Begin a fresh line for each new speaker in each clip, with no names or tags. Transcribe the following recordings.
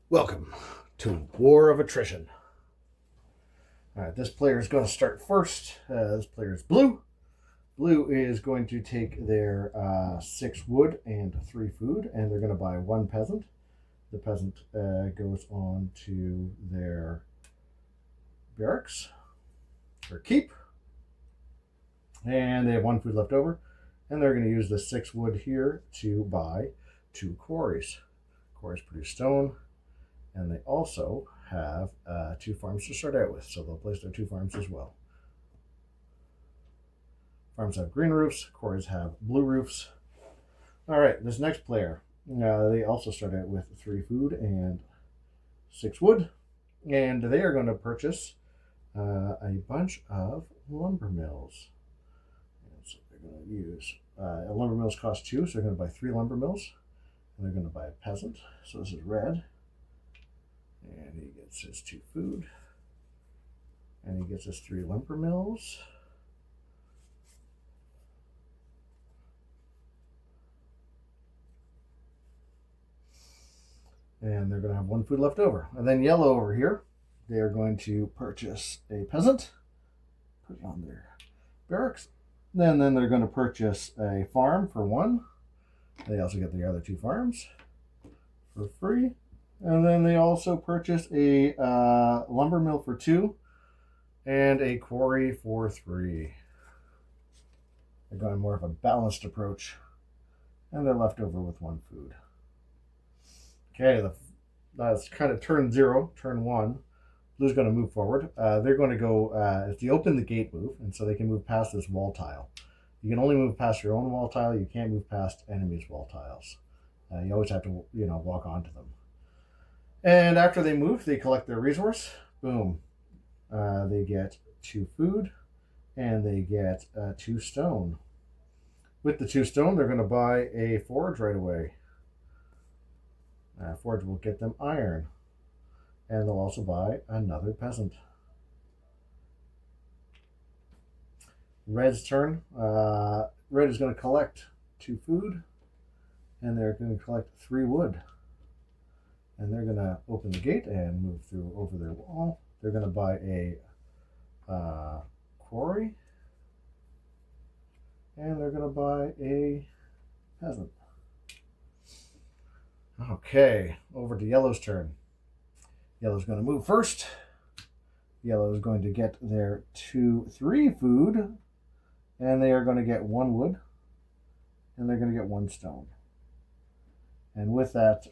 Welcome to War of Attrition. All right, this player is going to start first. This player is blue. Blue is going to take their 6 wood and 3 food, and they're going to buy 1 peasant. The peasant goes on to their barracks or keep, and they have 1 food left over, and they're going to use the 6 wood here to buy 2 quarries. Quarries produce stone, and they also have 2 farms to start out with, so they'll place their 2 farms as well. Farms have green roofs, quarries have blue roofs. All right, this next player, they also start out with 3 food and 6 wood, and they are going to purchase a bunch of lumber mills. And so they're going to use lumber mills cost 2, so they're going to buy 3 lumber mills, and they're going to buy a peasant. So this is red. And he gets his 2 food. And he gets his 3 lumber mills. And they're going to have 1 food left over. And then yellow over here, they are going to purchase a peasant, put it on their barracks. Then they're going to purchase a farm for 1. They also get the other 2 farms for free. And then they also purchase a lumber mill for 2 and a quarry for 3. They're going more of a balanced approach, and they're left over with 1 food. Okay, that's kind of turn 0, turn 1. Blue's going to move forward. They're going to go, if you open the gate move, and so they can move past this wall tile. You can only move past your own wall tile. You can't move past enemies' wall tiles. You always have to, walk onto them. And after they move, they collect their resource. Boom. They get 2 food, and they get 2 stone. With the 2 stone, they're going to buy a forge right away. Forge will get them iron. And they'll also buy another peasant. Red's turn. Red is going to collect 2 food, and they're going to collect 3 wood. And they're going to open the gate and move through over their wall. They're going to buy a quarry. And they're going to buy a peasant. Okay, over to yellow's turn. Yellow's going to move first. Yellow is going to get their 3 food. And they are going to get 1 wood. And they're going to get 1 stone. And with that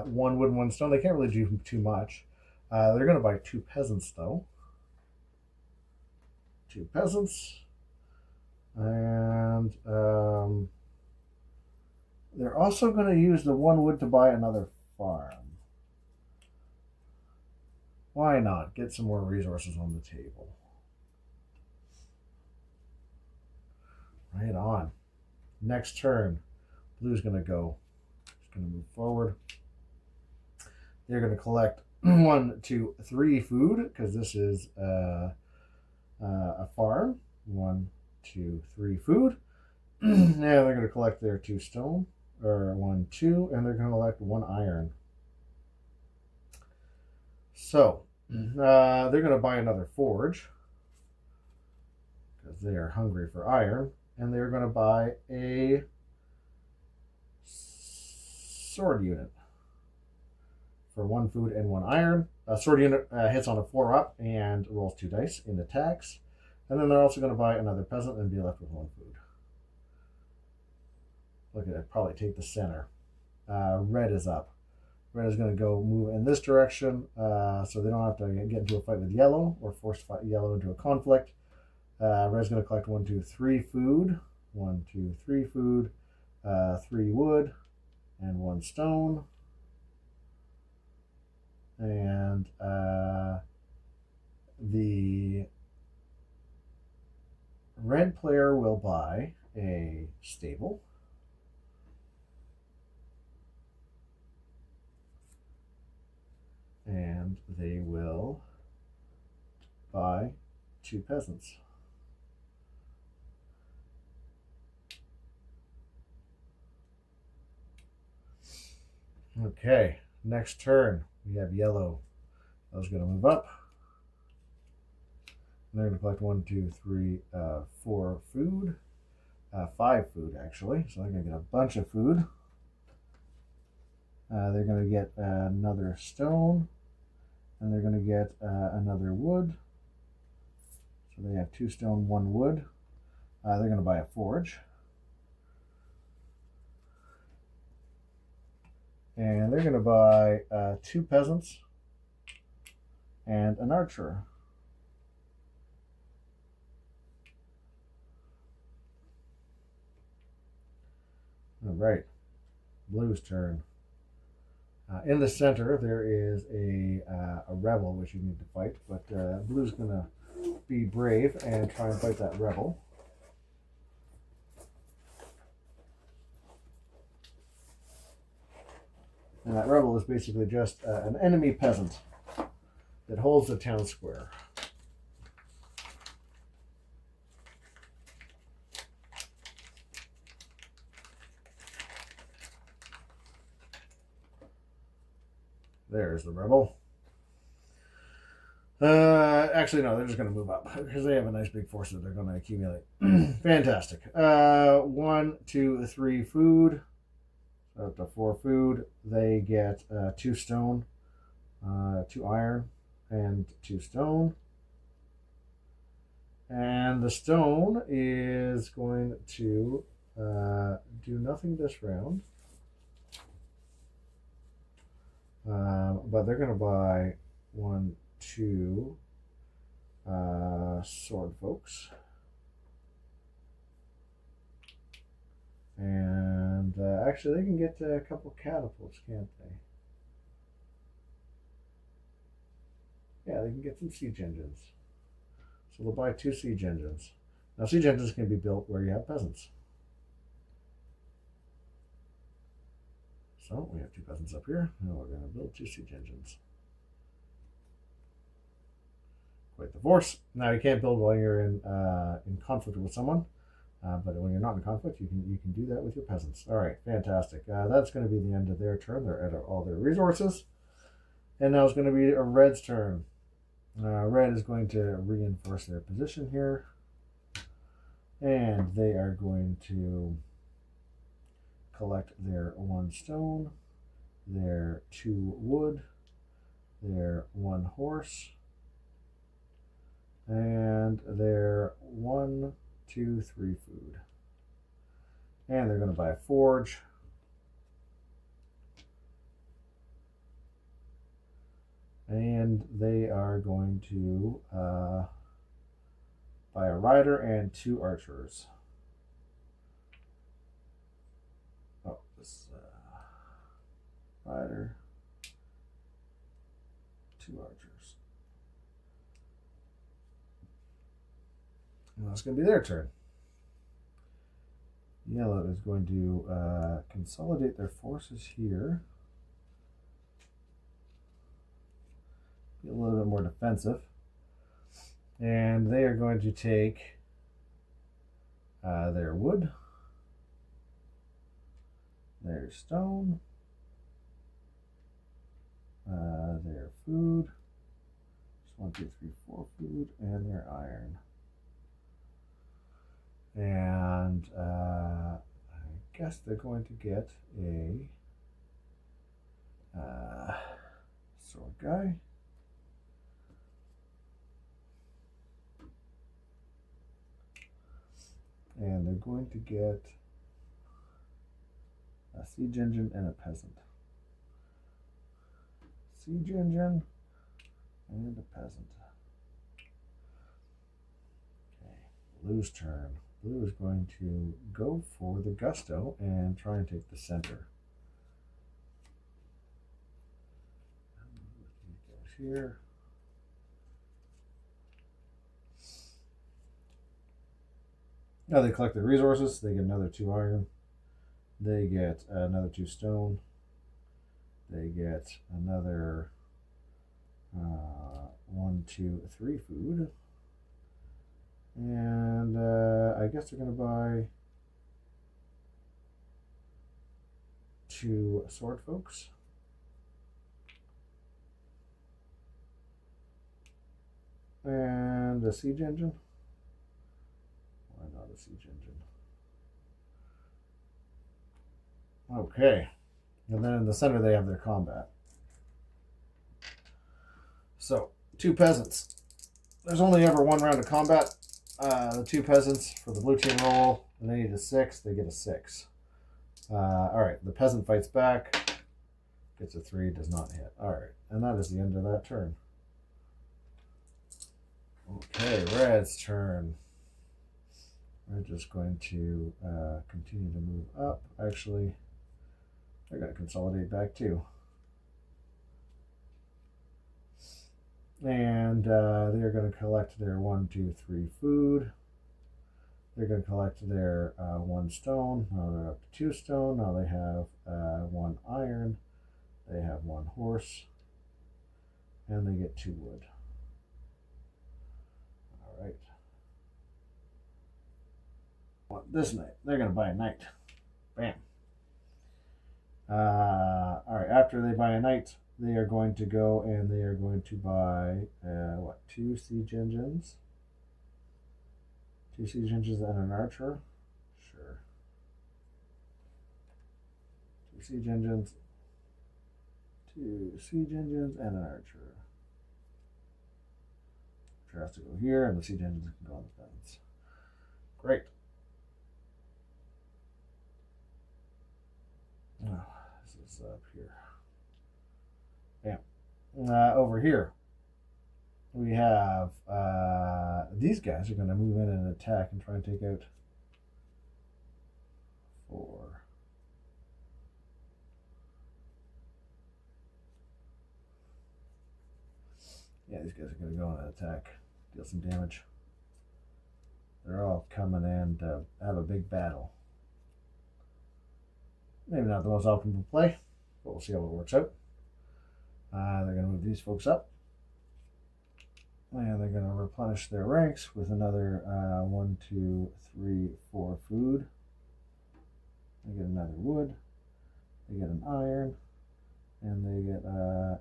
1 wood and 1 stone, they can't really do too much. They're going to buy 2 peasants, though. 2 peasants. And they're also going to use the 1 wood to buy another farm. Why not? Get some more resources on the table. Right on. Next turn, blue's going to go. Going to move forward. They're going to collect 1, 2, 3 food, because this is a farm. 1, 2, 3 food. Now they're going to collect their 2 stone, or 1, 2, and they're going to collect 1 iron. So they're going to buy another forge, because they are hungry for iron, and they're going to buy a sword unit for 1 food and 1 iron. A sword unit hits on a 4-up and rolls 2 dice in attacks. And then they're also going to buy another peasant and be left with 1 food. Look at it, probably take the center. Red is up. Red is going to go move in this direction, so they don't have to get into a fight with yellow or force yellow into a conflict. Red's going to collect 1, 2, 3 food. 1, 2, 3 food. 3 wood. And 1 stone. And the red player will buy a stable. And they will buy 2 peasants. Okay, next turn. We have yellow. I was going to move up. And they're going to collect 1, 2, 3, 4 food. 5 food, actually. So they're going to get a bunch of food. They're going to get another stone. And they're going to get another wood. So they have 2 stone, 1 wood. They're going to buy a forge. And they're going to buy 2 peasants and an archer. All right, blue's turn. In the center, there is a rebel which you need to fight, but blue's going to be brave and try and fight that rebel. And that rebel is basically just an enemy peasant that holds the town square. There's the rebel. Actually, no, they're just going to move up because they have a nice big force that they're going to accumulate. Fantastic. 1, 2, 3 food. Up to 4 food. They get 2 stone, 2 iron, and 2 stone. And the stone is going to do nothing this round. But they're going to buy 1, 2 sword folks. And actually, they can get a couple catapults, can't they? Yeah, they can get some siege engines. So they'll buy 2 siege engines. Now, siege engines can be built where you have peasants. So we have 2 peasants up here, and we're going to build 2 siege engines. Quite the force. Now, you can't build while you're in conflict with someone. But when you're not in conflict, you can do that with your peasants. All right, fantastic. That's going to be the end of their turn. They're at all their resources. And now it's going to be a red's turn. Red is going to reinforce their position here. And they are going to collect their 1 stone, their 2 wood, their 1 horse, and their 1, 2, 3 food. And they're going to buy a forge. And they are going to buy a rider and 2 archers. Oh, this rider, 2 archers. And that's going to be their turn. Yellow is going to consolidate their forces here. Be a little bit more defensive. And they are going to take their wood, their stone, their food. Just 1, 2, 3, 4 food, and their iron. And I guess they're going to get a sword guy. And they're going to get a siege engine and a peasant. Siege engine and a peasant. Okay, blue's turn. Blue is going to go for the gusto and try and take the center. Here. Now they collect their resources. They get another 2 iron. They get another 2 stone. They get another 1, 2, 3 food. And I guess they're going to buy 2 sword folks. And a siege engine. Why not a siege engine? Okay. And then in the center they have their combat. So, 2 peasants. There's only ever 1 round of combat. The 2 peasants for the blue team roll, and they need a 6, they get a 6. Alright, the peasant fights back. Gets a 3, does not hit. Alright, and that is the end of that turn. Okay, red's turn. We're just going to continue to move up. Actually, they're going to consolidate back too. And they're going to collect their 1, 2, 3 food. They're going to collect their 1 stone. Now they're up to 2 stone. Now they have 1 iron. They have 1 horse. And they get 2 wood. All right. Well, this knight. They're going to buy a knight. Bam. All right. After they buy a knight, they are going to go and they are going to buy, 2 siege engines? 2 siege engines and an archer? Sure. 2 siege engines. 2 siege engines and an archer. Archer has to go here, and the siege engines can go on the fence. Great. Oh, this is up here. Bam. Over here, we have these guys are going to move in and attack and try and take out 4. Yeah, these guys are going to go and attack, deal some damage. They're all coming and have a big battle. Maybe not the most optimal play, but we'll see how it works out. They're going to move these folks up. And they're going to replenish their ranks with another 1, 2, 3, 4 food. They get another wood. They get an iron. And they get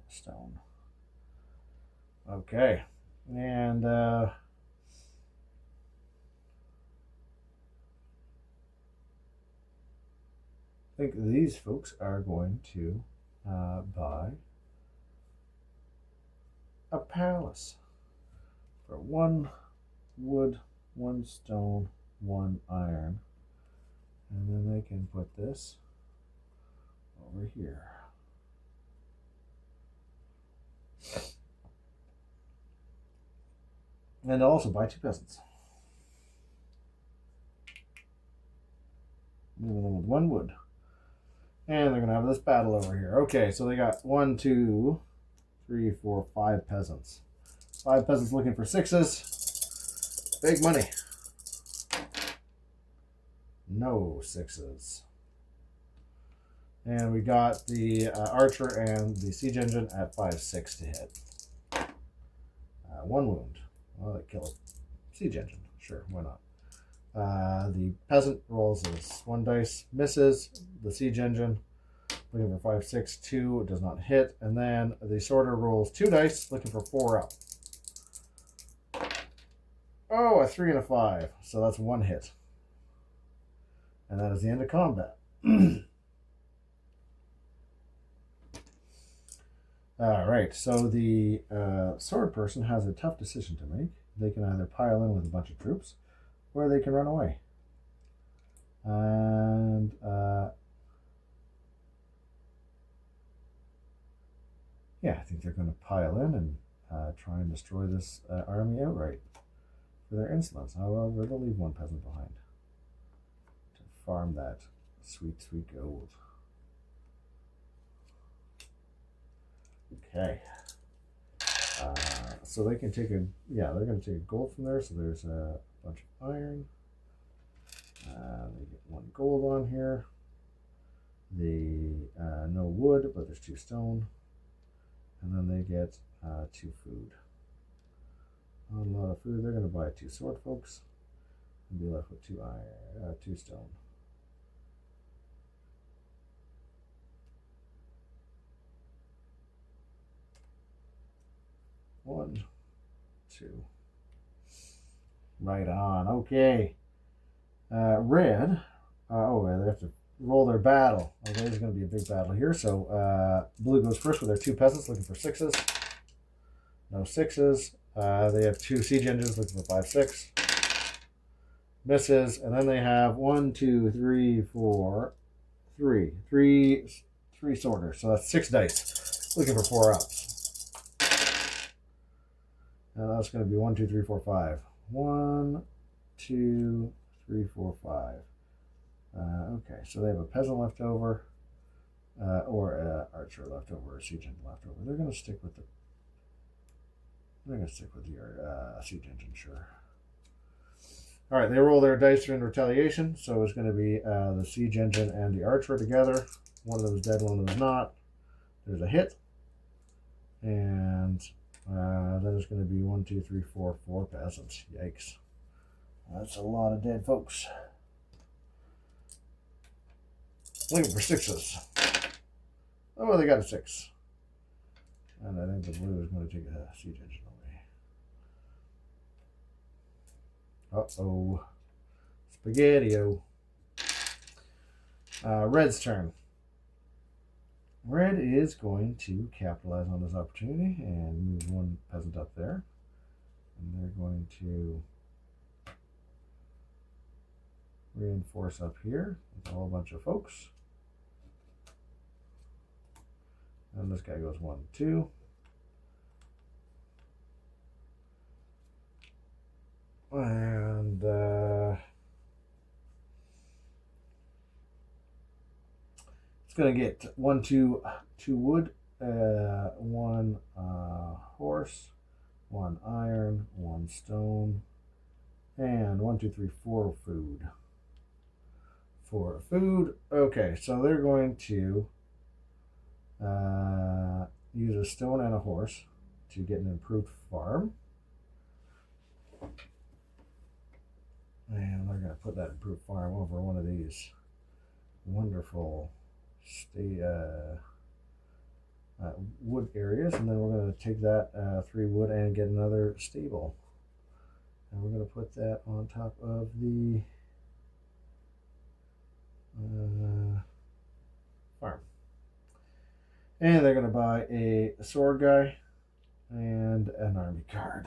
stone. Okay. And I think these folks are going to buy a palace for 1 wood, 1 stone, 1 iron, and then they can put this over here. And also buy 2 peasants. Moving them with 1 wood. And they're going to have this battle over here. Okay, so they got 1, 2, 3, 4, 5 peasants. 5 peasants looking for 6s. Big money. No 6s. And we got the archer and the siege engine at 5-6 to hit. 1 wound. Well, they kill a siege engine. Sure, why not? The peasant rolls his 1 dice, misses. The siege engine, looking for 5-6, 2, does not hit. And then the sorter rolls 2 dice, looking for 4 up. Oh, a 3 and a 5. So that's 1 hit. And that is the end of combat. All right, so the sword person has a tough decision to make. They can either pile in with a bunch of troops, or they can run away. And yeah, I think they're going to pile in and try and destroy this army outright for their insolence. However, they'll leave 1 peasant behind to farm that sweet, sweet gold. Okay. So they can take they're going to take gold from there. So there's a bunch of iron. They get 1 gold on here. No wood, but there's 2 stone. And then they get 2 food. A lot of food. They're going to buy 2 sword folks and be left with 2 iron, 2 stone. One, 2. Right on. Okay. Red. They have to roll their battle. Okay, there's going to be a big battle here. So blue goes first with their 2 peasants looking for 6s. No 6s. They have 2 siege engines looking for 5, 6. Misses. And then they have 1, 2, 3, 4, 3. 3 sorters. So that's 6 dice looking for 4 ups. And that's going to be 1, 2, 3, 4, 5. 1, 2, 3, 4, 5. Okay, so they have a peasant left over, or an archer left over, or a siege engine left over. They're going to stick with the. They're going to stick with your siege engine, sure. All right, they roll their dice in retaliation, so it's going to be the siege engine and the archer together. One of them is dead, one of them is not. There's a hit, and then it's going to be 1, 2, 3, 4, 4 peasants. Yikes! That's a lot of dead folks. Looking for 6s. Oh, they got a 6. And I think the blue is going to take a siege engine away. Uh-oh. Spaghetti-o. Red's turn. Red is going to capitalize on this opportunity and move 1 peasant up there. And they're going to reinforce up here with a whole bunch of folks. And this guy goes 1, 2. And it's going to get 1, 2 wood, 1 horse, 1 iron, 1 stone, and 1, 2, 3, 4 food. 4 food. Okay, so they're going to use a stone and a horse to get an improved farm. And they're going to put that improved farm over one of these wonderful wood areas. And then we're going to take that 3 wood and get another stable. And we're going to put that on top of the farm. And they're going to buy a sword guy and an army card.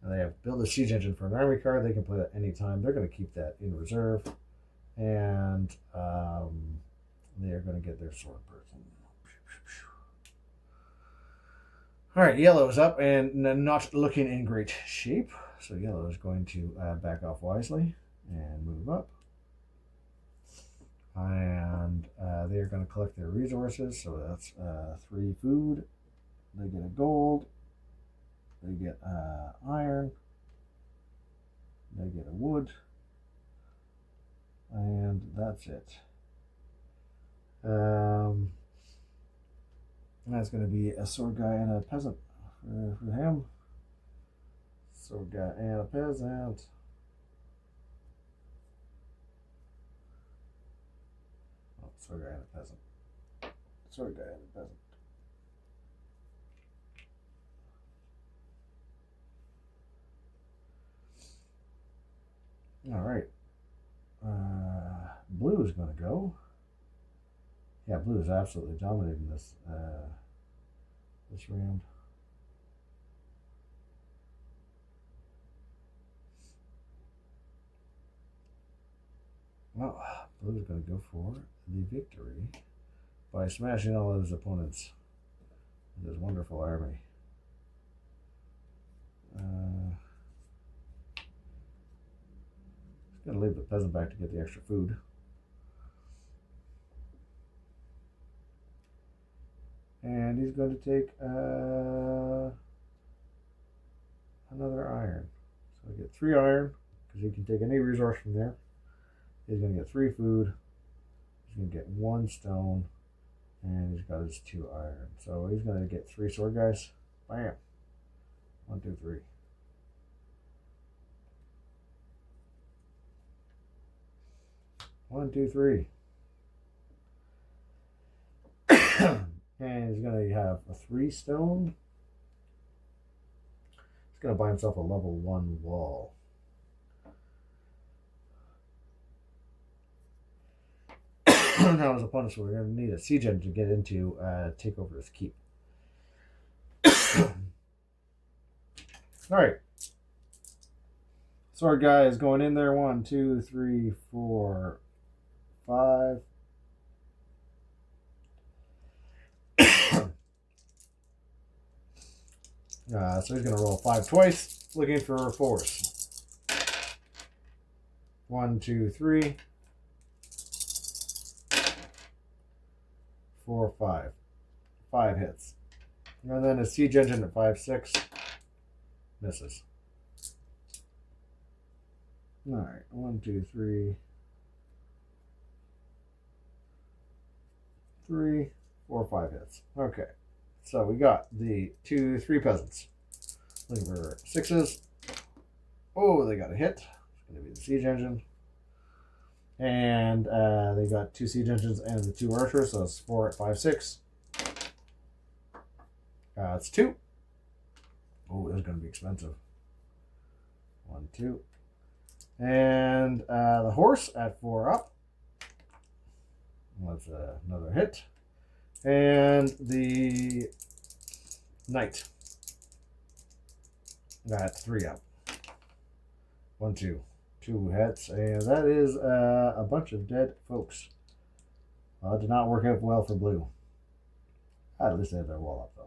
And they have build a siege engine for an army card. They can play that anytime. They're going to keep that in reserve. And they are going to get their sword person. All right, yellow is up and not looking in great shape. So yellow is going to back off wisely and move up. And they're going to collect their resources. So that's 3 food. They get a gold. They get iron. They get a wood. And that's it. That's going to be a sword guy and a peasant for him. Sword guy and a peasant. Oh, sword guy and a peasant. Sword guy and a peasant. All right. Blue is going to go. Yeah, blue is absolutely dominating this this round. Well, blue is going to go for the victory by smashing all of his opponents with his wonderful army. He's going to leave the peasant back to get the extra food. And he's going to take another iron. So I get 3 iron, because he can take any resource from there. He's going to get 3 food. He's going to get 1 stone. And he's got his 2 iron. So he's going to get 3 sword guys. Bam. 1, 2, 3. One, two, three. And he's going to have a 3 stone He's going to buy himself a level 1 wall. Now, as a punishment, we're going to need a siege engine to get into, take over his keep. All right. Sword guy is going in there. 1, 2, 3, 4, 5. So he's going to roll 5 twice, looking for a force. 1, 2, 3, 4, 5. 5 hits. And then a siege engine at 5, 6. Misses. All right. 1, 2, 3. 3, 4, 5 hits. Okay. So we got the 2, 3 peasants. Looking for 6s. Oh, they got a hit. It's going to be the siege engine. And they got 2 siege engines and the 2 archers, so it's 4 at 5, 6. It's 2. Oh, this is going to be expensive. 1, 2. And the horse at 4 up. That's another hit. And the knight at 3 up. 1, 2. 2 hits. And that is a bunch of dead folks. It did not work out well for blue. At least they had their wall up, though.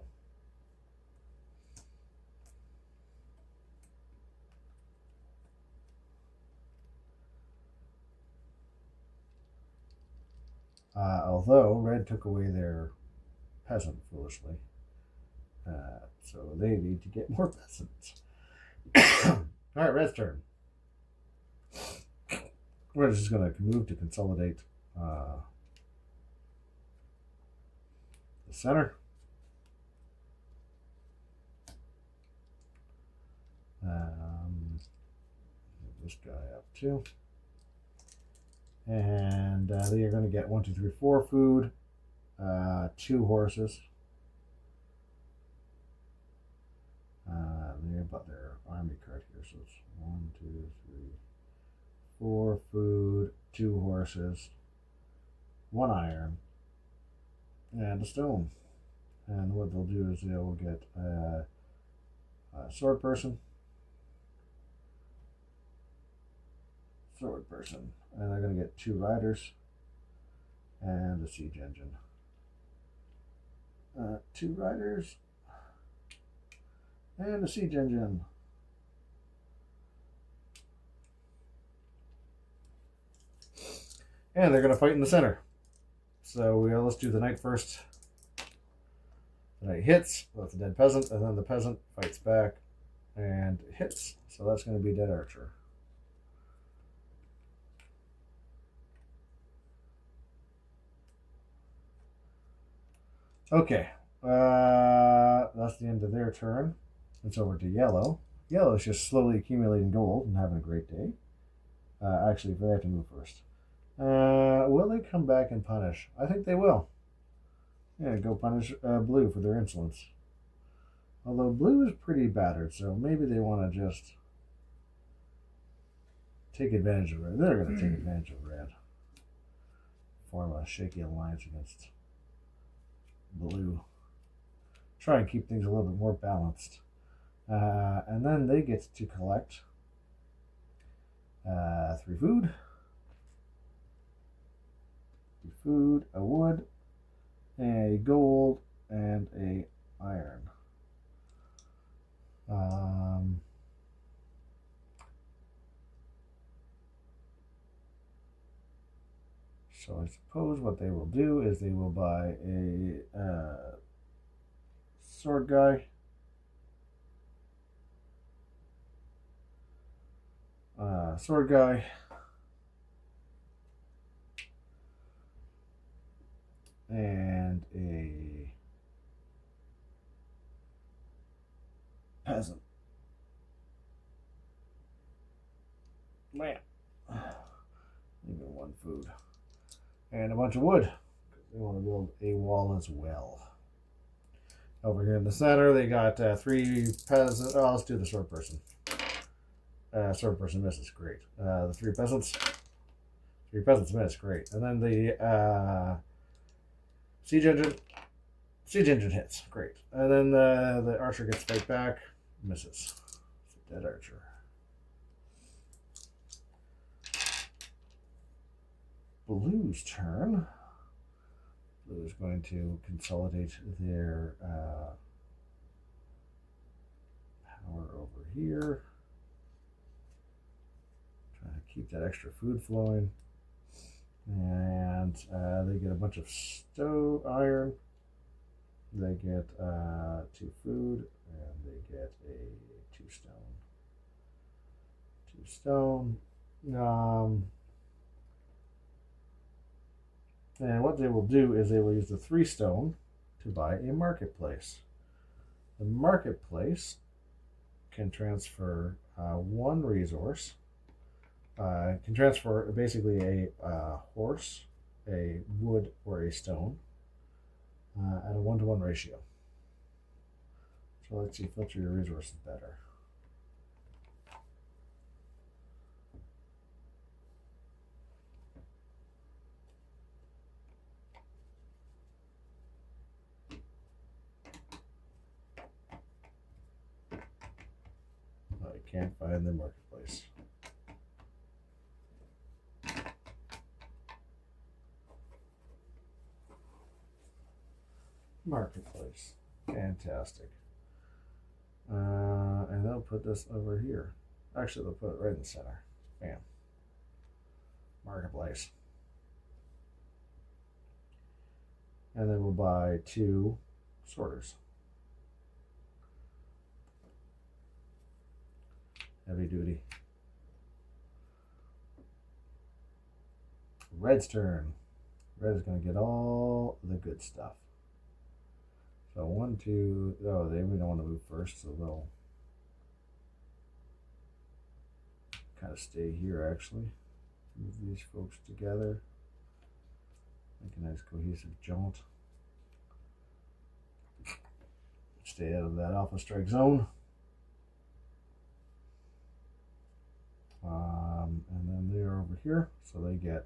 Although red took away their peasant foolishly. So they need to get more peasants. Alright, red's turn. Red is just going to move to consolidate the center. This guy up too. And they are going to get 1, 2, 3, 4 food, 2 horses. They're about their army card here, so it's 1, 2, 3, 4 food, 2 horses, 1 iron, and a stone. And what they'll do is they'll get a sword person, and they're going to get 2 riders and a siege engine. 2 riders and a siege engine. And they're going to fight in the center. So let's do the knight first. The knight hits, that's a dead peasant, and then the peasant fights back and hits. So that's going to be dead archer. Okay, that's the end of their turn. It's over to yellow. Yellow is just slowly accumulating gold and having a great day. Actually, they have to move first. Will they come back and punish? I think they will. Yeah, go punish blue for their insolence. Although blue is pretty battered, so maybe they want to just take advantage of red. They're going to take advantage of red. Form a shaky alliance against blue. Try and keep things a little bit more balanced. And then they get to collect 3 food. 3 food, a wood, a gold, and a iron. So I suppose what they will do is they will buy a sword guy, and a peasant. Man, even 1 food. And a bunch of wood. They want to build a wall as well. Over here in the center, they got 3 peasants. Oh, let's do the sword person. Sword person misses. Great. The 3 peasants. 3 peasants miss. Great. And then the siege engine. Siege engine hits. Great. And then the archer gets fight back. Misses. It's a dead archer. Blue's turn. Blue is going to consolidate their power over here. Trying to keep that extra food flowing. And they get a bunch of iron. They get 2 food, and they get a 2 stone. 2 stone. And what they will do is they will use the 3 stone to buy a marketplace. The marketplace can transfer 1 resource. Can transfer basically a horse, a wood, or a stone at a 1-to-1 ratio. So let's see, filter your resources better. I can't find the marketplace. Marketplace. Fantastic. And they'll put this over here. Actually, they'll put it right in the center. Bam. Marketplace. And then we'll buy 2 sorters. Heavy duty. Red's turn. Red is going to get all the good stuff. So 1, 2. Oh, we don't want to move first, so they'll kind of stay here. Actually, move these folks together. Make a nice cohesive jaunt. Stay out of that alpha strike zone. And then they're over here, so they get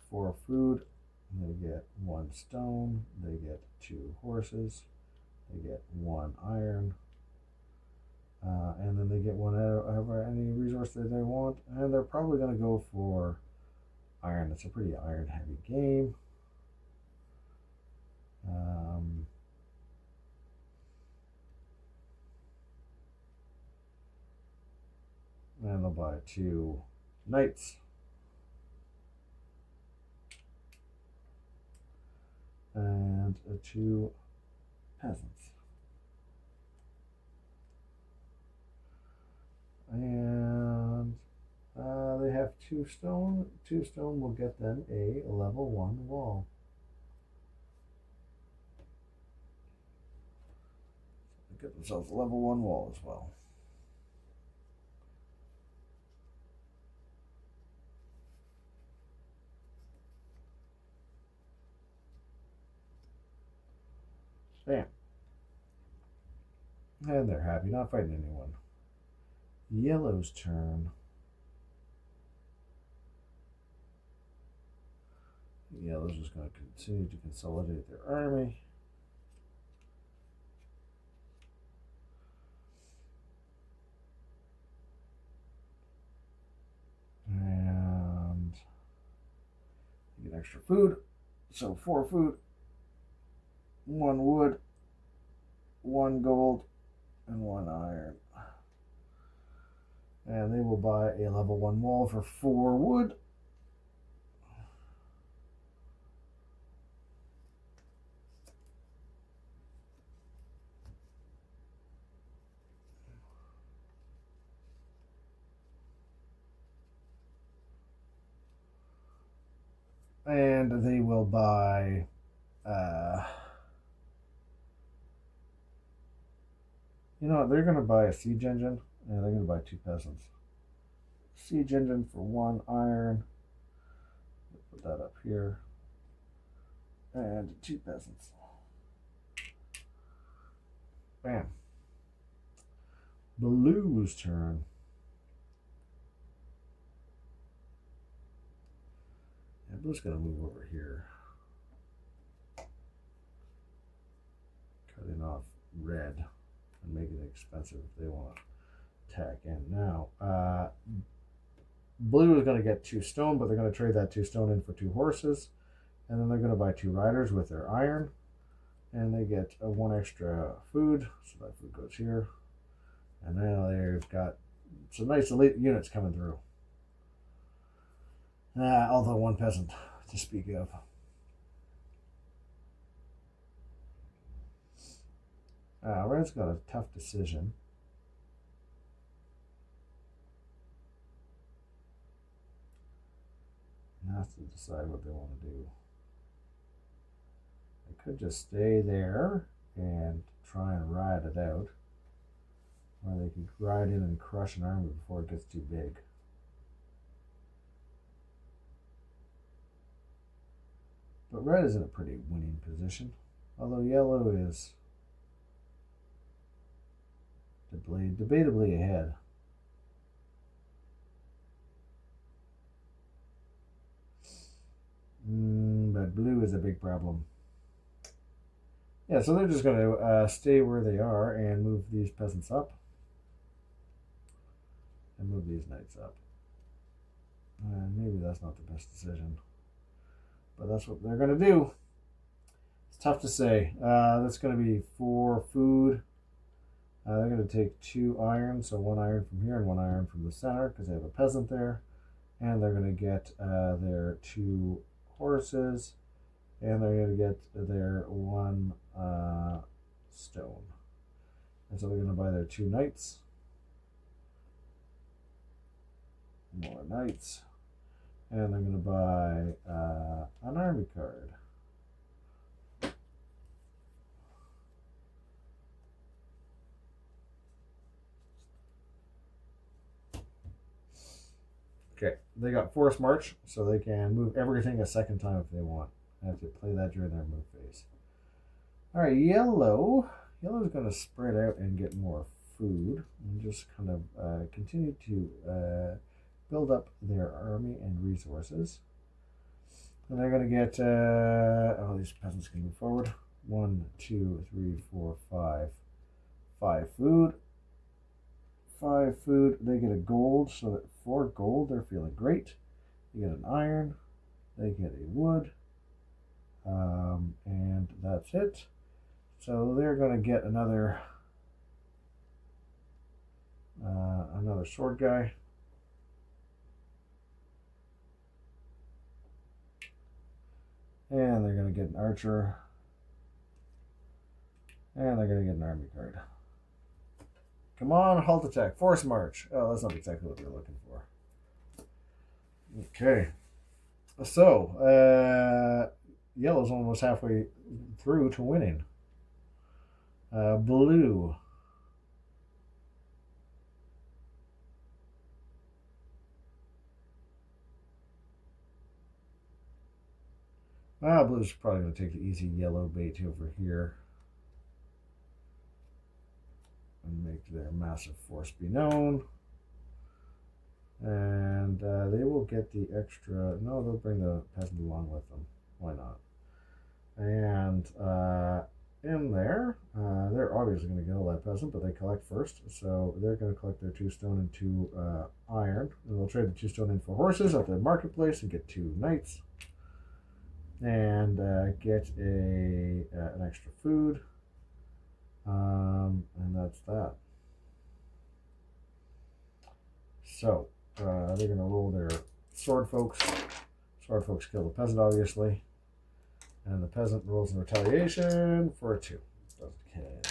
4 food. They get 1 stone. They get 2 horses. They get 1 iron. And then they get any resource that they want. And they're probably going to go for iron. It's a pretty iron heavy game. And they'll buy 2 knights. And 2 peasants. And they have 2 stone. 2 stone will get them a level 1 wall. They get themselves a level 1 wall as well. Bam. And they're happy, not fighting anyone. Yellow's turn. Yellow's just going to continue to consolidate their army. And you get extra food. So 4 food, 1 wood, 1 gold, and 1 iron. And they will buy a level 1 wall for 4 wood. And they will buy you know what, they're going to buy a siege engine, and they're going to buy 2 peasants. Siege engine for 1 iron. Put that up here. And 2 peasants. Bam. Blue's turn. Yeah, blue's going to move over here. Cutting off red and making it expensive if they want to attack in. Now, blue is going to get 2 stone, but they're going to trade that 2 stone in for 2 horses. And then they're going to buy 2 riders with their iron. And they get 1 extra food. So that food goes here. And now they've got some nice elite units coming through. Although 1 peasant to speak of. Red's got a tough decision. He has to decide what they want to do. They could just stay there and try and ride it out. Or they could ride in and crush an army before it gets too big. But red is in a pretty winning position. Although yellow is debatably ahead. But blue is a big problem. Yeah, so they're just going to stay where they are and move these peasants up. And move these knights up. Maybe that's not the best decision. But that's what they're going to do. It's tough to say. That's going to be 4 food. They're going to take 2 iron, so 1 iron from here and 1 iron from the center because they have a peasant there. And they're going to get their 2 horses, and they're going to get their 1 stone. And so they're going to buy their 2 knights. More knights. And they're going to buy an army card. Okay, they got Forest March, so they can move everything a second time if they want. I have to play that during their move phase. All right, yellow. Yellow's going to spread out and get more food and just kind of continue to build up their army and resources. And they're going to get, these peasants can move forward. 1, 2, 3, 4, 5. 5 food. 5 food. They get a gold, so that 4 gold, they're feeling great. They get an iron. They get a wood. And that's it. So they're going to get another sword guy. And they're going to get an archer. And they're going to get an army card. Come on, halt attack. Force march. Oh, that's not exactly what they're looking for. Okay. So, yellow's almost halfway through to winning. Blue. Blue's probably going to take the easy yellow bait over here. And make their massive force be known. And they will get the extra. No, they'll bring the peasant along with them. Why not? And in there, they're obviously going to get all that peasant, but they collect first. So they're going to collect their 2 stone and 2 iron. And they'll trade the 2 stone in for horses at the marketplace and get 2 knights. And get an extra food. And that's that. So they're going to roll their sword folks. Sword folks kill the peasant, obviously. And the peasant rolls in retaliation for a 2. Okay.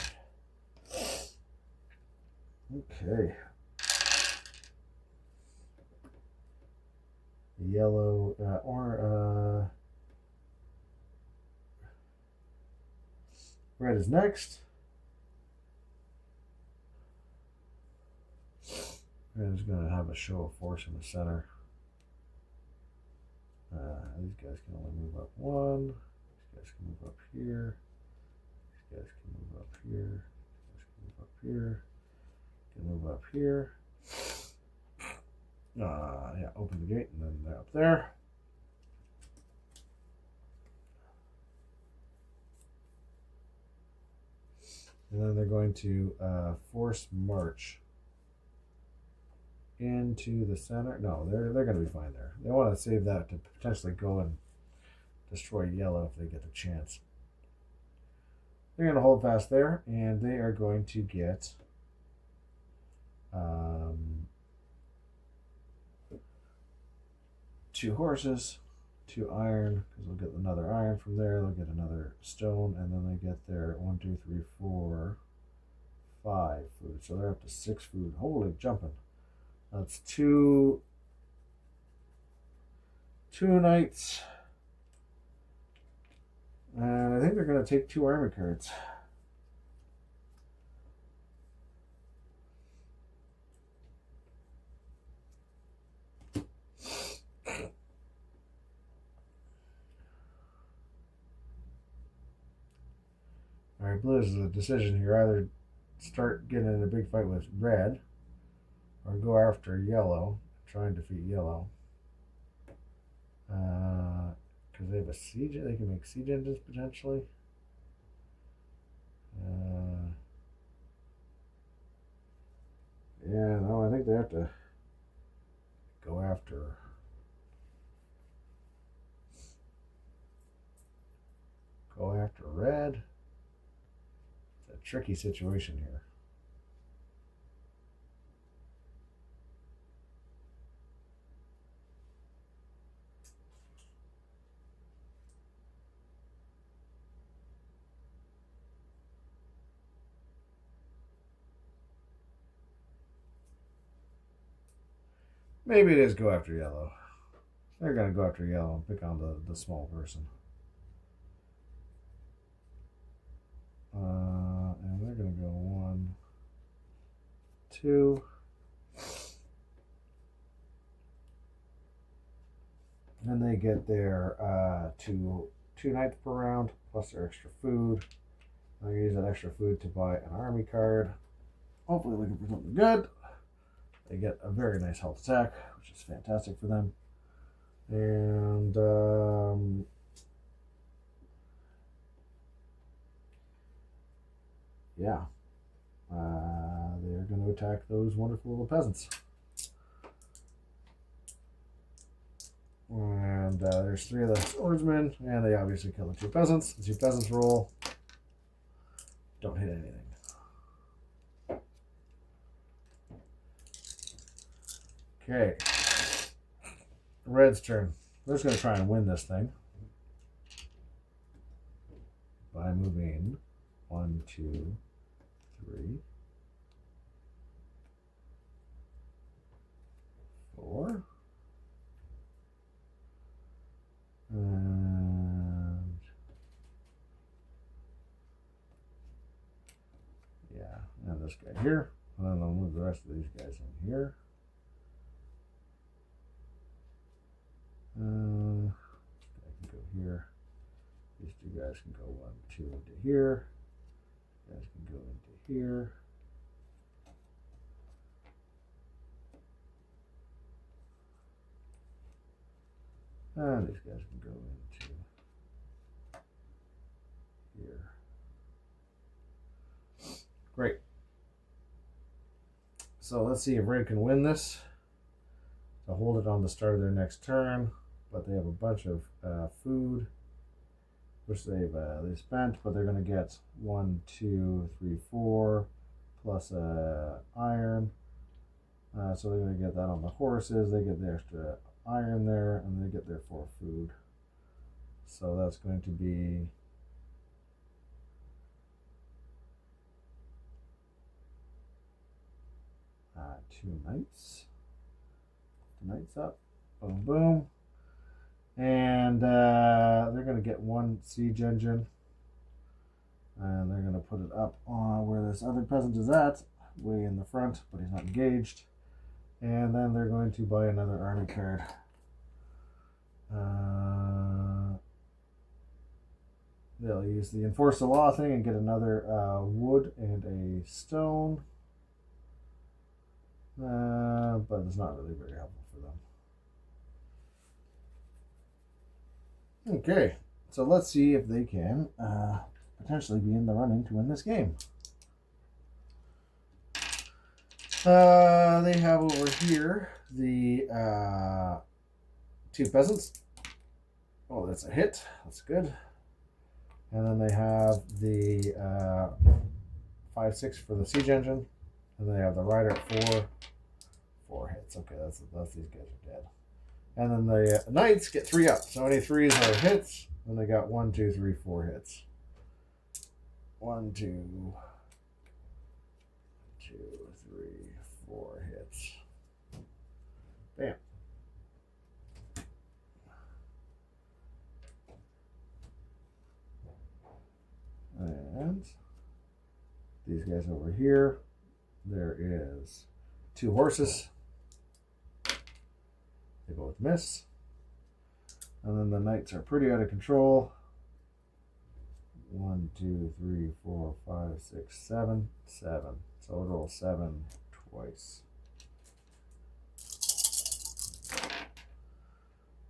Okay. Yellow, red is next. Red is going to have a show of force in the center. These guys can only move up 1. These guys can move up here. These guys can move up here. These here. Can move up here. Yeah, open the gate and then they're up there. And then they're going to force march into the center. No, they're going to be fine there. They want to save that to potentially go and destroy yellow if they get the chance. They're going to hold fast there, and they are going to get 2 horses, 2 iron, because they'll get another iron from there. They'll get another stone, and then they get their 1, 2, 3, 4, 5 food. So they're up to 6 food. Holy jumping! That's 2 knights, and I think they're going to take 2 army cards. All right, blue is a decision here. Either start getting in a big fight with red, or go after yellow, try and defeat yellow. Because they have a siege, they can make siege engines potentially. Yeah, no, I think they have to go after red. It's a tricky situation here. Maybe it is go after yellow. They're going to go after yellow and pick on the small person. And they're going to go 1, 2. And they get their 2 knights per round, plus their extra food. I'll use that extra food to buy an army card. Hopefully looking for something good. They get a very nice health attack, which is fantastic for them. And yeah, they're going to attack those wonderful little peasants. And there's 3 of the swordsmen, and they obviously kill the 2 peasants. The 2 peasants roll. Don't hit anything. Okay. Red's turn. They're just going to try and win this thing by moving 1, 2, 3, 4. And yeah, and this guy here. And then I'll move the rest of these guys in here. I can go here. These 2 guys can go 1, 2 into here. You guys can go into here. And these guys can go into here. Great. So let's see if red can win this. To hold it on the start of their next turn, but they have a bunch of food, which they spent, but they're going to get 1, 2, 3, 4 plus iron. So they're going to get that on the horses. They get the extra iron there, and they get their 4 food. So that's going to be 2 knights. The knights up. Boom, boom. And they're going to get 1 siege engine. And they're going to put it up on where this other peasant is at, way in the front, but he's not engaged. And then they're going to buy another army card. they'll use the enforce the law thing and get another wood and a stone. But it's not really very helpful for them. Okay, so let's see if they can potentially be in the running to win this game. They have over here the 2 peasants. Oh, that's a hit. That's good. And then they have the 5-6 for the siege engine. And they have the rider at 4. 4 hits. Okay, that's these guys are dead. And then the knights get 3 up. So any 3s are hits. And they got 1, 2, 3, 4 hits. 1, 2, 2, 3, 4 hits. Bam. And these guys over here, there is 2 horses. They both miss. And then the knights are pretty out of control. 1, 2, 3, 4, 5, 6, 7. 7. So I'll roll 7 twice.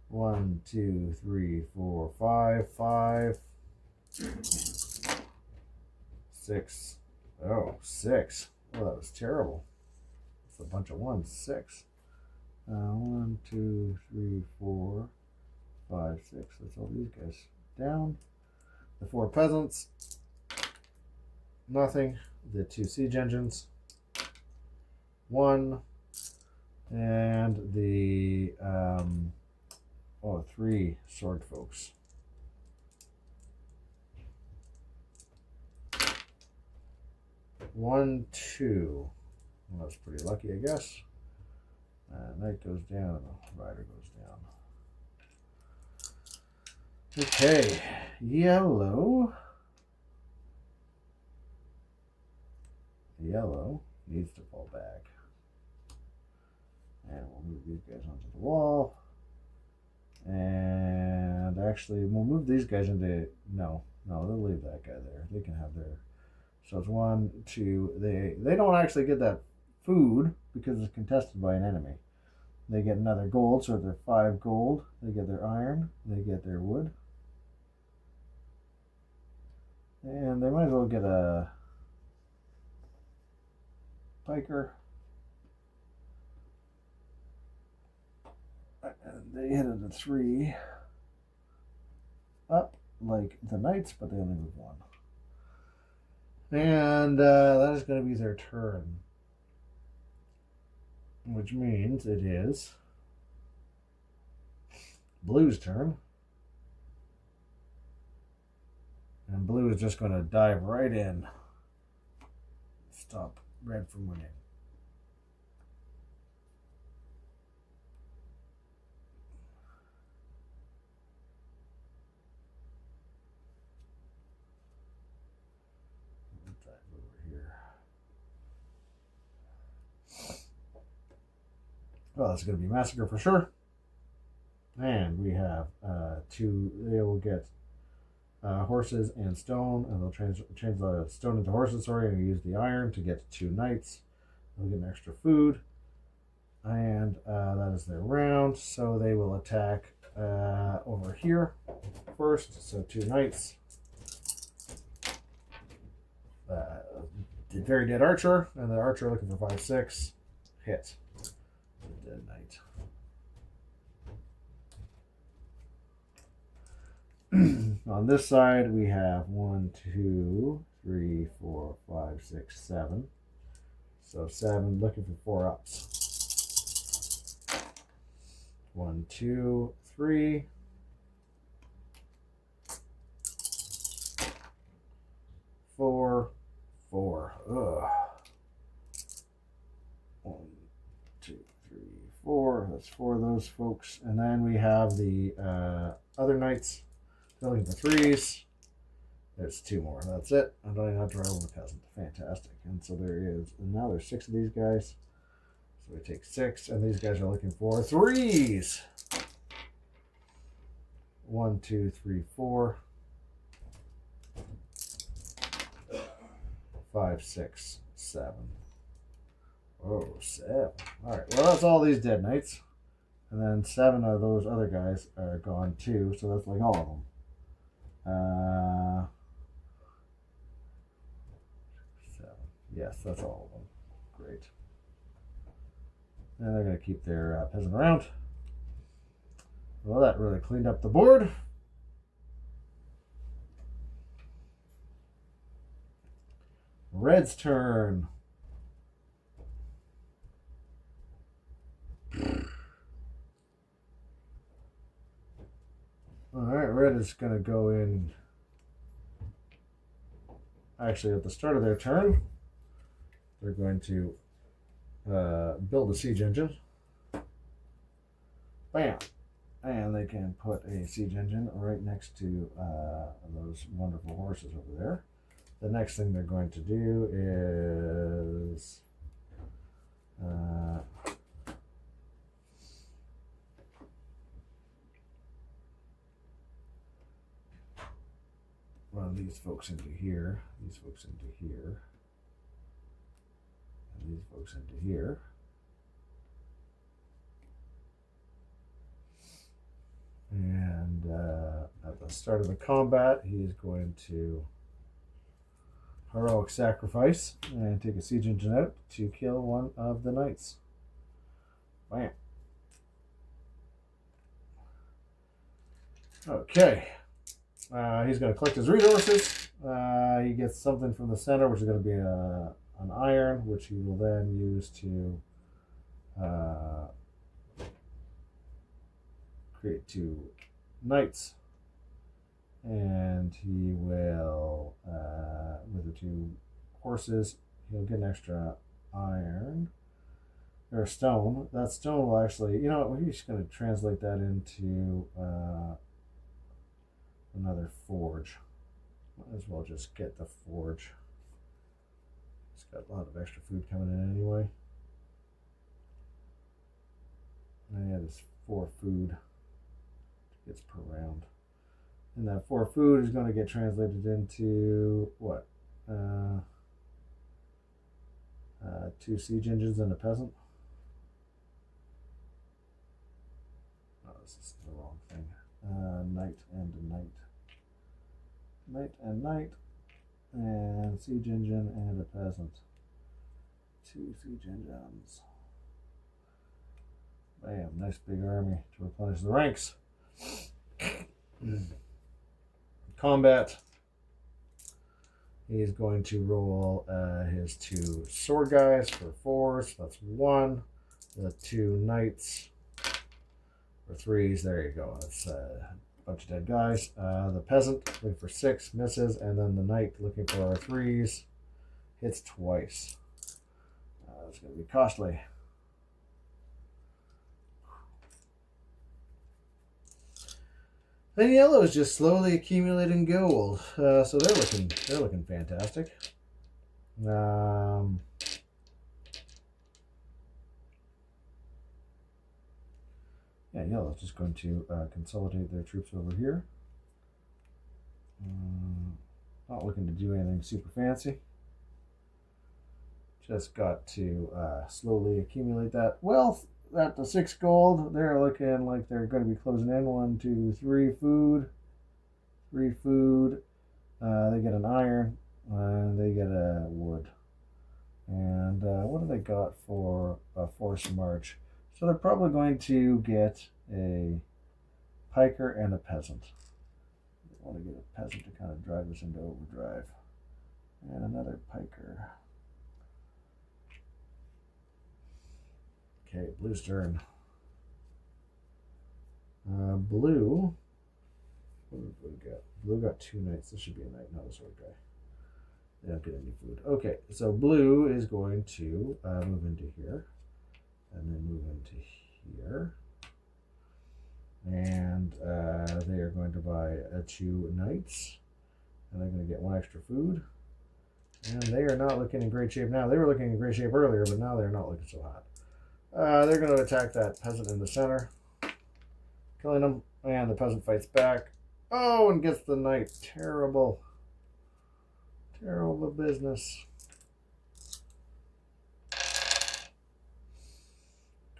1, 2, 3, 4, 5. 5. 6. Oh, 6. Oh, that was terrible. It's a bunch of 1s. 6. 1, 2, 3, 4, 5, 6. That's all these guys down. The 4 peasants. Nothing. The 2 siege engines. 1. And the 3 sword folks. 1, 2. Well, that's pretty lucky, I guess. Knight goes down, rider goes down. Okay, yellow. Yellow needs to fall back. And we'll move these guys onto the wall. And actually, we'll move these guys into... No, they'll leave that guy there. They can have their... So it's 1, 2... They don't actually get that food because it's contested by an enemy. They get another gold, so they're 5 gold. They get their iron. They get their wood. And they might as well get a piker. And they hit it a 3 up like the knights, but they only move 1. And that is going to be their turn. Which means it is blue's turn. And blue is just going to dive right in. Stop red from winning. Dive over here. Well, it's going to be massacre for sure. And we have 2. They will get horses and stone, and they'll change the stone into horses, and use the iron to get 2 knights. They'll get an extra food, and that is their round. So they will attack over here first. So 2 knights. Very dead archer, and the archer looking for 5, 6 hit. Dead knight. On this side, we have 1, 2, 3, 4, 5, 6, 7. So 7, looking for 4 ups. 1, 2, 3. 4, 4. Ugh. 1, 2, 3, 4. That's 4 of those folks. And then we have the other knights. They're looking for 3s. There's 2 more. That's it. I don't even have to roll the peasant. Fantastic. And so there is. And now there's 6 of these guys. So we take 6. And these guys are looking for 3s. 1, 2, 3, 4. 5, 6, 7. Oh, 7. Alright, well, that's all these dead knights. And then 7 of those other guys are gone too, so that's like all of them. 7. Yes, that's all of them. Great. And they're going to keep their peasant around. Well, that really cleaned up the board. Red's turn. Alright, red is going to go in. Actually, at the start of their turn, they're going to build a siege engine. Bam! And they can put a siege engine right next to those wonderful horses over there. The next thing they're going to do is run these folks into here, these folks into here, and these folks into here. And at the start of the combat, he is going to heroic sacrifice and take a siege engine out to kill one of the knights. Bam. Okay. He's going to collect his resources. He gets something from the center, which is going to be an iron, which he will then use to create 2 knights. And he will, with the 2 horses, he'll get an extra iron or stone. That stone will actually, you know, he's going to translate that into another forge. Might as well just get the forge. He's got a lot of extra food coming in anyway. And he has 4 food gets per round. And that 4 food is going to get translated into what? 2 siege engines and a peasant. Oh, this is the wrong thing. Knight and a knight. Knight and knight. And siege engine and a peasant. 2 siege engines. Bam, nice big army to replenish the ranks. Combat. He's going to roll his 2 sword guys for 4s. That's 1. The 2 knights for 3s. There you go. That's a bunch of dead guys. The peasant looking for 6 misses, and then the knight looking for 3s hits twice. It's going to be costly. Then yellow is just slowly accumulating gold, so they're looking fantastic. Yeah, yellow is just going to consolidate their troops over here. Not looking to do anything super fancy. Just got to slowly accumulate that wealth. At the 6 gold, they're looking like they're going to be closing in. 1, 2, 3 food. 3 food. They get an iron. And they get a wood. And what do they got for a forced march? So they're probably going to get a piker and a peasant. They want to get a peasant to kind of drive us into overdrive. And another piker. Okay, blue's turn. Blue. What did blue get? Blue got 2 knights. This should be a knight, not a sword guy. They don't get any food. Okay, so blue is going to move into here. And then move into here. And they are going to buy 2 knights. And they're going to get 1 extra food. And they are not looking in great shape now. They were looking in great shape earlier, but now they're not looking so hot. They're going to attack that peasant in the center, killing him, and the peasant fights back. Oh, and gets the knight. Terrible. Terrible business.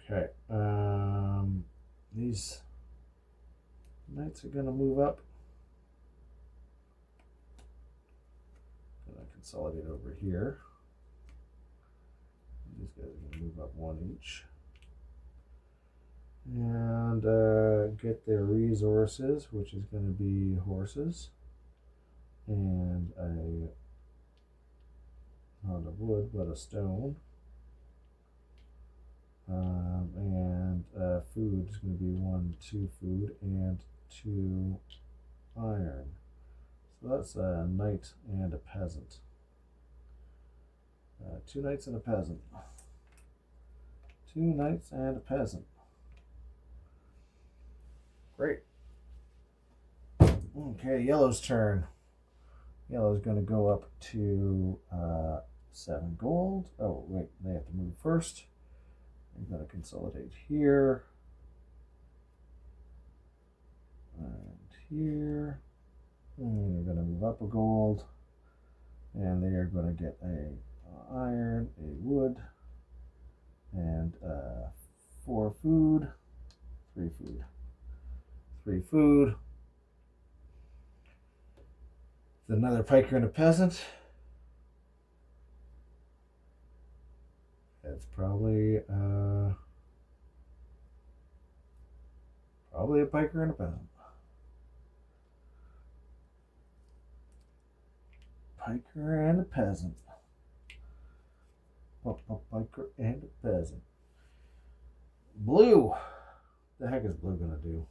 Okay. These knights are gonna move up. Gonna consolidate over here. These guys are gonna move up one each. And get their resources, which is going to be horses and not a wood but a stone, and food is going to be 1, 2 food and 2 iron. So that's a knight and a peasant. 2 knights and a peasant. 2 knights and a peasant. Great. Okay, yellow's turn. Yellow's going to go up to 7 gold. Oh, wait, they have to move first. They're going to consolidate here. And here. And they're going to move up a gold. And they are going to get a iron, a wood, and 4 food, 3 food. 3 food. Another piker and a peasant. That's probably a piker and a peasant. Piker and a peasant. Piker and a peasant. Blue. The heck is blue gonna do?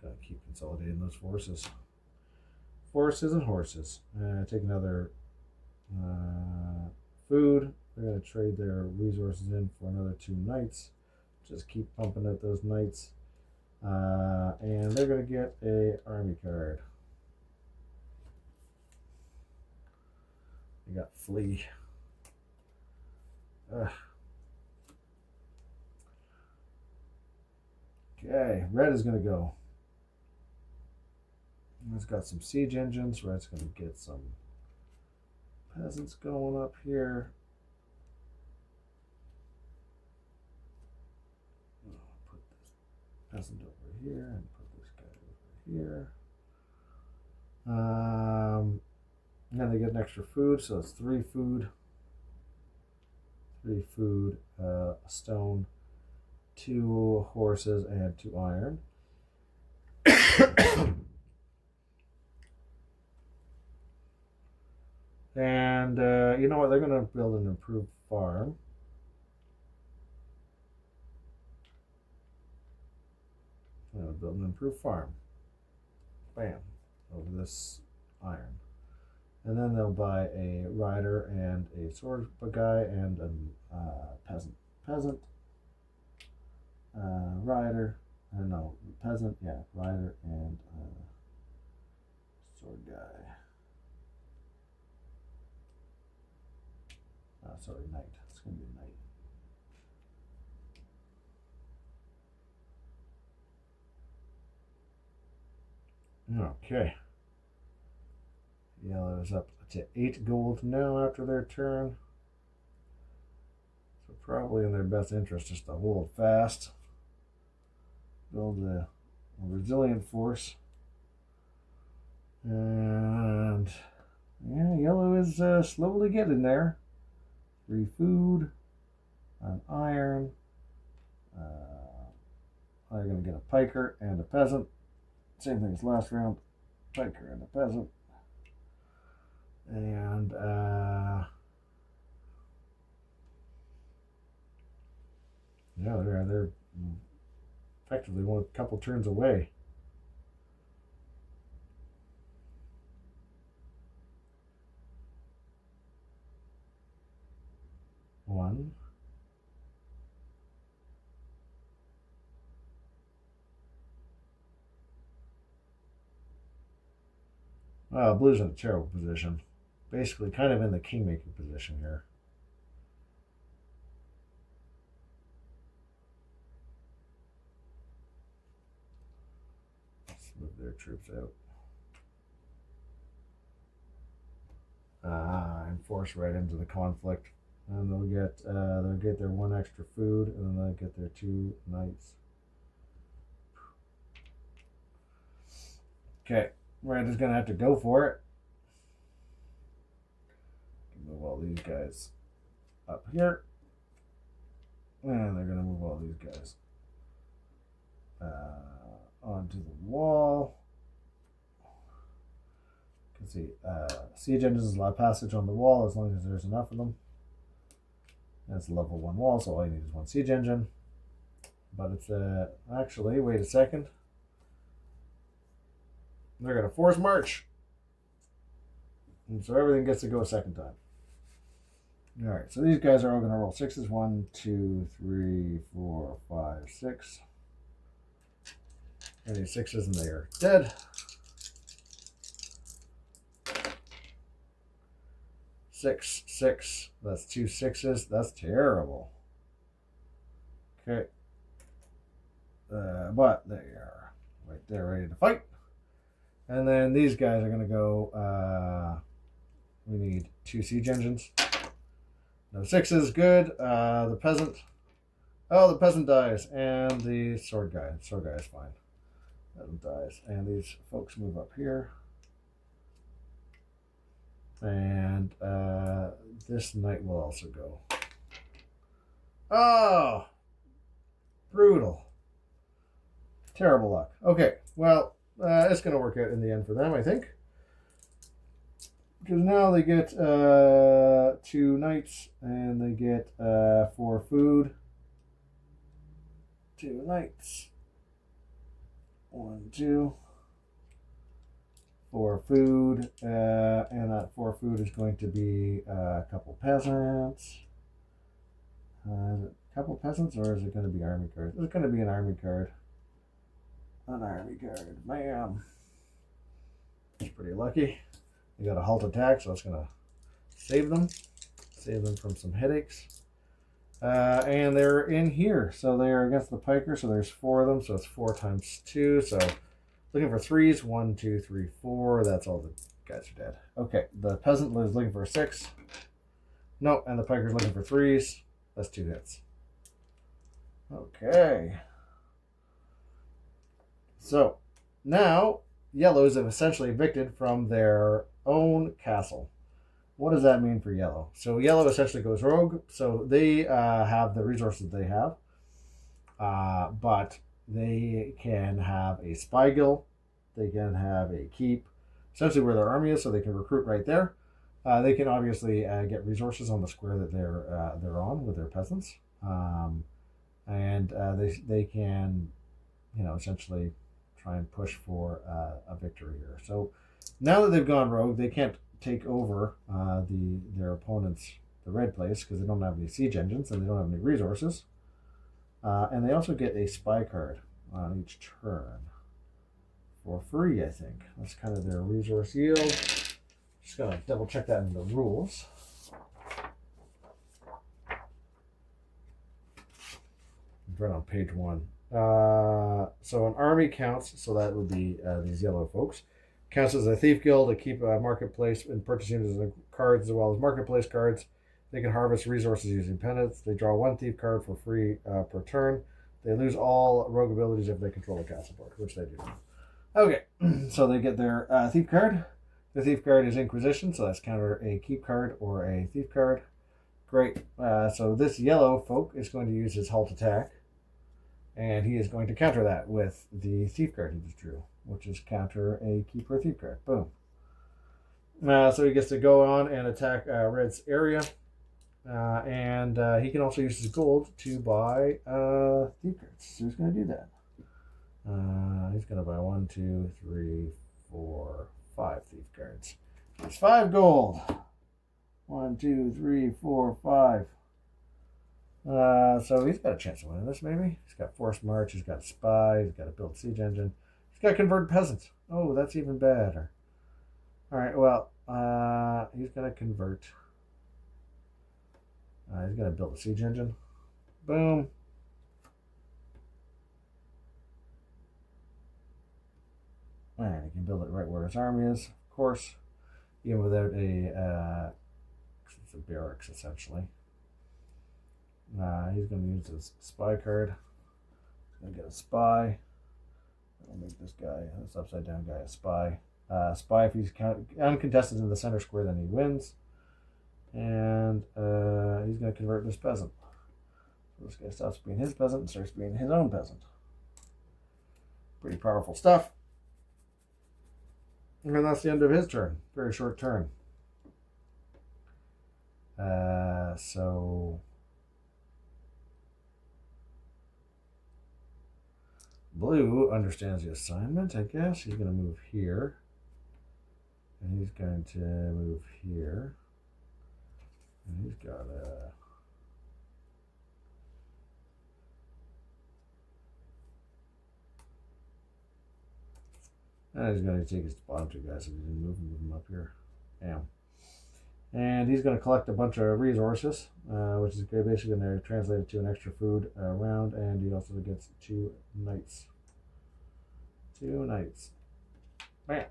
Gotta keep consolidating those forces. Forces and horses. Take another food. They're gonna trade their resources in for another 2 knights. Just keep pumping out those knights. And they're gonna get a army card. They got flee. Okay, red is going to go. It's got some siege engines. Red's going to get some peasants going up here. Put this peasant over here and put this guy over here. And then they get an extra food, so it's 3 food. 3 food, a stone, 2 horses, and 2 iron. And you know what? They're going to build an improved farm. I'm going to build an improved farm. Bam. Over this iron. And then they'll buy a rider and a sword guy and a peasant. Peasant. Rider. No, peasant. Yeah, rider and sword guy. Sorry, knight. It's going to be knight. Okay. Yellow is up to 8 gold now after their turn. So probably in their best interest just to hold fast. Build a resilient force. And yeah, yellow is slowly getting there. 3 food, an iron. They're going to get a piker and a peasant. Same thing as last round. Piker and a peasant. And yeah, they're effectively a couple turns away. One. Blue's in a terrible position. Basically, kind of in the kingmaker position here. Let's move their troops out. force right into the conflict, and they'll get their 1 extra food, and then they'll get their 2 knights. Okay, red is gonna have to go for it. Move all these guys up here, and they're gonna move all these guys onto the wall. You can see siege engines allow passage on the wall as long as there's enough of them. That's a level 1 wall, so all you need is 1 siege engine. But it's actually, wait a second. They're going to force march. And so everything gets to go a second time. Alright, so these guys are all going to roll 6s. 1, 2, 3, 4, 5, 6. Any 6s and they are dead. 6, 6. That's 2 6s. That's terrible. Okay. But there you are. Right there, ready to fight. And then these guys are going to go. We need 2 siege engines. No 6s. Good. The peasant. Oh, the peasant dies. And the sword guy. The sword guy is fine. Peasant dies. And these folks move up here. And this knight will also go. Oh! Brutal. Terrible luck. Okay, well, it's going to work out in the end for them, I think. Because now they get 2 knights, and they get 4 food. 2 knights. 1, 2. 4 food, and that 4 food is going to be a couple peasants. Is it a couple peasants, or is it going to be army cards? It's going to be an army card. An army card. Bam. It's pretty lucky. They got a halt attack, so it's going to save them. Save them from some headaches. And they're in here. So they are against the piker, so there's 4 of them, so it's 4 times 2. So looking for 3s. 1, 2, 3, 4. That's all the guys are dead. Okay, the peasant is looking for a 6. No, and the piker's looking for 3s. That's 2 hits. Okay. So now yellows have essentially evicted from their own castle. What does that mean for yellow? So yellow essentially goes rogue. So they have the resources they have, but they can have a spy guild. They can have a keep, essentially where their army is, so they can recruit right there. They can obviously get resources on the square that they're on with their peasants, and they can, essentially try and push for a victory here. So now that they've gone rogue, they can't take over their opponent's the red place because they don't have any siege engines and they don't have any resources. And they also get a spy card on each turn for free, I think. That's kind of their resource yield. Just gonna double check that in the rules. Right on page 1. So an army counts, so that would be these yellow folks. Counts as a thief guild to keep a marketplace and purchase units of cards as well as marketplace cards. They can harvest resources using pendants. They draw 1 thief card for free per turn. They lose all rogue abilities if they control a castle board, which they do. Okay, so they get their thief card. The thief card is Inquisition, so that's counter a keep card or a thief card. Great. So this yellow folk is going to use his halt attack. And he is going to counter that with the thief card he just drew, which is counter a keep or thief card. Boom. So he gets to go on and attack Red's area. And he can also use his gold to buy thief cards. So he's going to do that. He's going to buy 1, 2, 3, 4, 5 thief cards. It's 5 gold. 1, 2, 3, 4, 5. So he's got a chance of winning this, maybe. He's got Forced March, he's got Spy, he's got a built siege engine. He's got Convert Peasants. Oh, that's even better. Alright, well, he's going to convert. He's going to build a siege engine. Boom. And he can build it right where his army is, of course. Even without a the barracks essentially. He's going to use his spy card. He's going to get a spy. I'll make this guy, this upside down guy, a spy. Spy, if he's uncontested in the center square, then he wins. And he's going to convert this peasant. So this guy stops being his peasant and starts being his own peasant. Pretty powerful stuff. And that's the end of his turn. Very short turn. So blue understands the assignment, I guess. He's going to move here. And he's going to move here. And he's got a... And he's going to take his bottom two guys, so he didn't move them up here. Damn. And he's going to collect a bunch of resources, which is basically going to translate it to an extra food round, and he also gets 2 knights. 2 knights. Bam.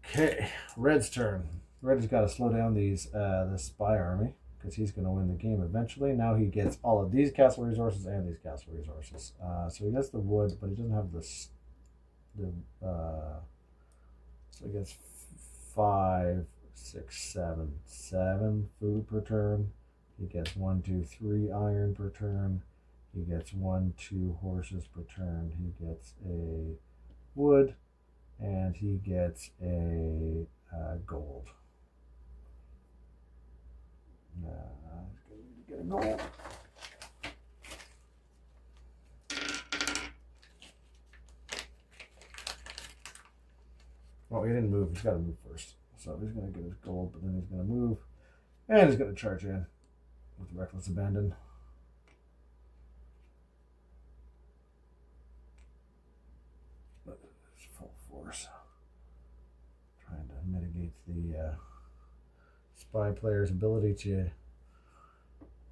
Okay, Red's turn. Red has got to slow down this spy army, because he's going to win the game eventually. Now he gets all of these castle resources and these castle resources. So he gets the wood, but he doesn't have this. So he gets 5, 6, 7 food per turn. He gets 1, 2, 3 iron per turn. He gets 1, 2 horses per turn. He gets a wood, and he gets a gold. He's going to get a gold. Oh, he didn't move. He's got to move first. So he's going to get his gold, but then he's going to move. And he's going to charge in with reckless abandon. But it's full force. Trying to mitigate the spy player's ability to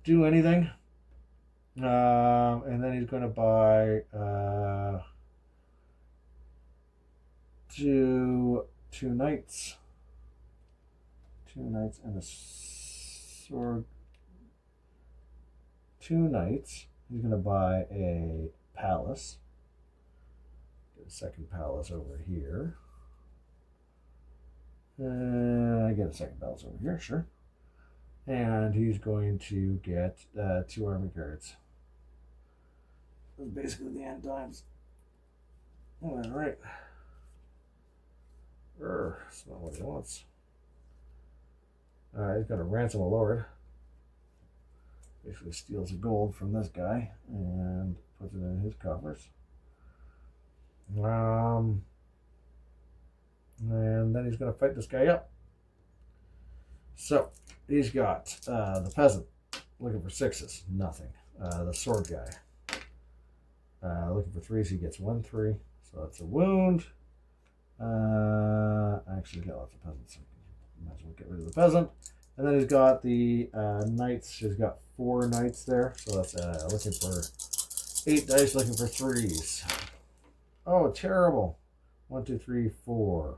do anything. And then he's going to buy... two knights. 2 knights and a sword. 2 knights. He's going to buy a palace. Get a second palace over here. I get a second palace over here, sure. And he's going to get 2 army cards. This is basically the end times. All right. That's not what he wants. He's going to ransom a lord. Basically steals the gold from this guy and puts it in his coffers. And then he's going to fight this guy up. So he's got the peasant looking for 6s, nothing. The sword guy looking for 3s, he gets 1 3, so that's a wound. Actually, got lots of peasants, so might as well get rid of the peasant. And then he's got the knights. He's got 4 knights there, so that's looking for 8 dice, looking for 3s. Oh, terrible! 1, 2, 3, 4.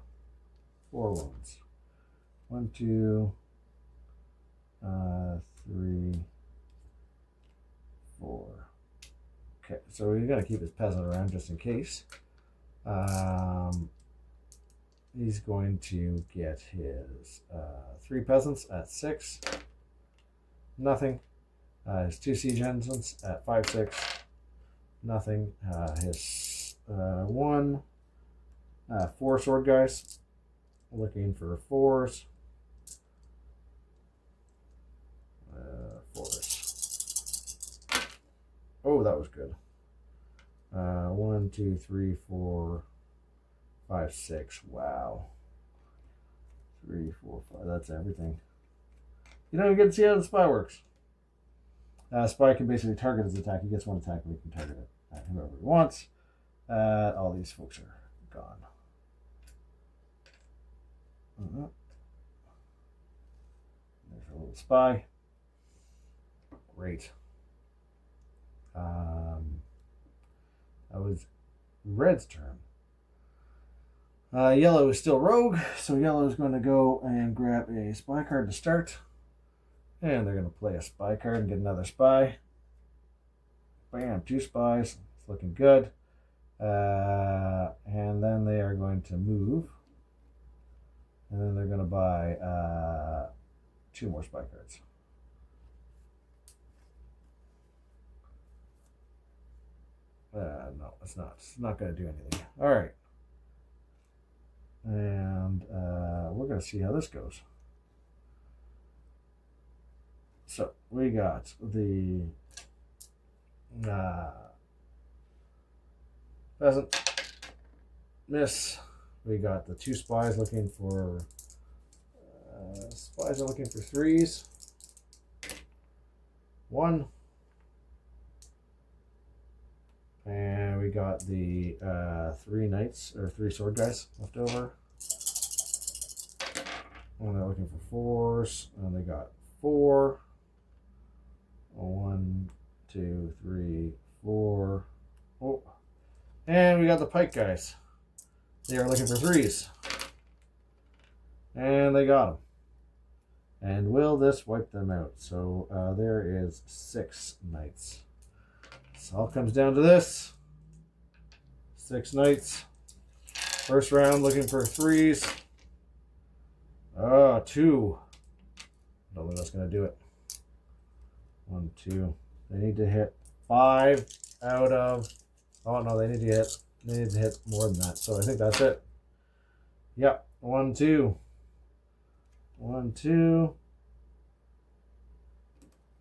4 wounds. 1, 2, 3, 4. Okay, so he's gonna keep his peasant around just in case. He's going to get his 3 peasants at 6. Nothing. His 2 siege ensigns at 5, 6. Nothing. His 4 sword guys. Looking for 4s. 4s. Oh, that was good. 1, 2, 3, 4, 5, 6. Wow. 3, 4, 5. That's everything. You don't even get to see how the spy works. Spy can basically target his attack. He gets 1 attack and he can target it at whoever he wants. All these folks are gone. There's a little spy. Great. That was Red's turn. Yellow is still rogue, so yellow is going to go and grab a spy card to start. And they're going to play a spy card and get another spy. Bam, 2 spies. It's looking good. And then they are going to move. And then they're going to buy 2 more spy cards. No, it's not. It's not going to do anything. All right. And we're going to see how this goes. So we got the pheasant miss. We got the 2 spies looking for spies are looking for 3s. 1. And we got the 3 knights or 3 sword guys left over. And they're looking for 4s, and they got 4. 1, 2, 3, 4. Oh, and we got the pike guys. They are looking for 3s, and they got them. And will this wipe them out? So there is 6 knights. So all comes down to this. 6 knights. First round looking for 3s. 2. Don't think that's going to do it. 1, 2. They need to hit 5 out of... Oh, no, they need to hit more than that. So I think that's it. Yep. 1, 2. 1, 2.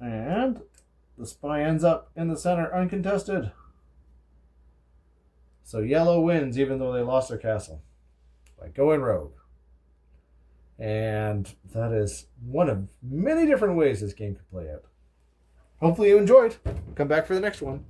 And the spy ends up in the center uncontested. So yellow wins even though they lost their castle by going rogue. And that is one of many different ways this game could play out. Hopefully you enjoyed. Come back for the next one.